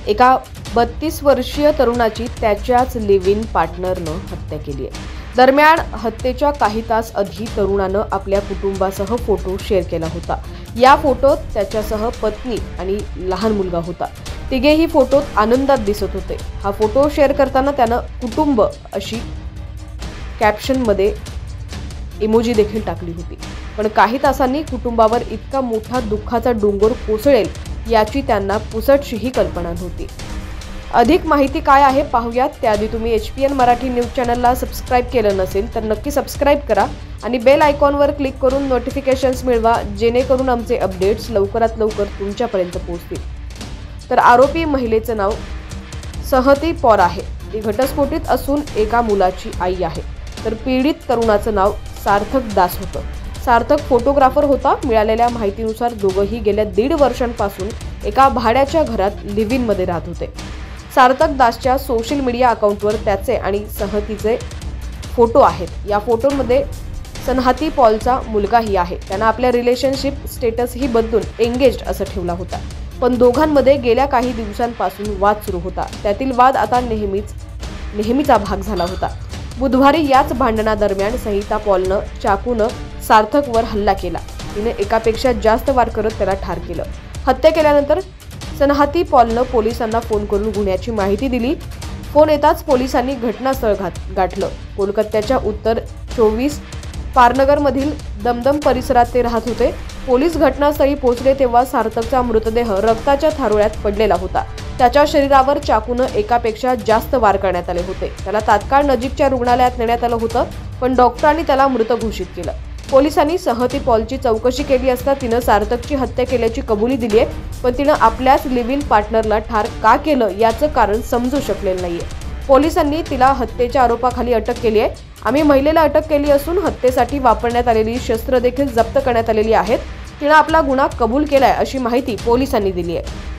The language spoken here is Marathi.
एका 32 वर्षीय तरुणाची त्याच्याच लिव्ह इन पार्टनरनं हत्या केली आहे। दरम्यान हत्येच्या काही तास आधी तरुणानं आपल्या कुटुंबासह फोटो शेअर केला होता। या फोटोत त्याच्यासह पत्नी आणि लहान मुलगा होता। तिघेही फोटोत आनंदात दिसत होते। हा फोटो शेअर करताना त्यानं कुटुंब अशी कॅप्शनमध्ये इमोजी देखील टाकली होती। पण काही तासांनी कुटुंबावर इतका मोठा दुःखाचा डोंगर कोसळेल याची त्यांना पुसटशीही कल्पना नव्हती। अधिक माहिती काय आहे पाहूयात। त्याआधी तुम्ही HPN मराठी न्यूज चॅनलला सबस्क्राइब केलं नसेल तर नक्की सबस्क्राइब करा आणि बेल आयकॉनवर क्लिक करून नोटिफिकेशन्स मिळवा, जेणेकरून आमचे अपडेट्स लवकरात लवकर तुमच्यापर्यंत पोहोचतील। तर आरोपी महिलेचं नाव सहती पॉर आहे। ती घटस्फोटीत असून एका मुलाची आई आहे। तर पीडित तरुणाचं नाव सार्थक दास होतं। सार्थक फोटोग्राफर होता। मिळालेल्या माहितीनुसार दोघंही गेल्या 1.5 वर्षांपासून एका भाड्याच्या घरात लिव्ह इन मध्ये राहत होते। सार्थक दासच्या सोशल मीडिया अकाउंटवर त्याचे आणि सहतीचे फोटो आहेत। या फोटोमध्ये सनहाती पॉलचा मुलगाही आहे। त्यानं आपल्या रिलेशनशिप स्टेटसही बदलून एंगेज्ड असं ठेवला होता। पण दोघांमध्ये गेल्या काही दिवसांपासून वाद सुरू होता। त्यातील वाद आता नेहमीचा भाग झाला होता। बुधवारी याच भांडणादरम्यान संहिता पॉलनं चाकूनं सार्थकवर हल्ला केला। तिने एकापेक्षा जास्त वार करत त्याला ठार केलं। हत्या केल्यानंतर सनहाती पॉलनं पोलिसांना फोन करून गुन्ह्याची माहिती दिली। फोन येताच पोलिसांनी घटनास्थळ गाठलं। कोलकात्याच्या उत्तर 24 पारनगरमधील दमदम परिसरात ते राहत होते। पोलीस घटनास्थळी पोहोचले तेव्हा सार्थकचा मृतदेह रक्ताच्या थारोळ्यात पडलेला होता। त्याच्या शरीरावर चाकूनं एकापेक्षा जास्त वार करण्यात आले होते। त्याला तात्काळ नजीकच्या रुग्णालयात नेण्यात आलं होतं, पण डॉक्टरांनी त्याला मृत घोषित केलं। पोलिसांनी सहती पॉलची चौकशी केली असता तिनं सार्थकची हत्या केल्याची कबुली दिली आहे, पण तिनं आपल्याच लिव्ह इन पार्टनरला ठार का केलं याचं कारण समजू शकलेलं नाहीये। पोलिसांनी तिला हत्येच्या आरोपाखाली अटक केली आहे। आम्ही महिलेला अटक केली असून हत्येसाठी वापरण्यात आलेली शस्त्र देखील जप्त करण्यात आलेली आहेत। तिनं आपला गुन्हा कबूल केलाय अशी माहिती पोलिसांनी दिली आहे।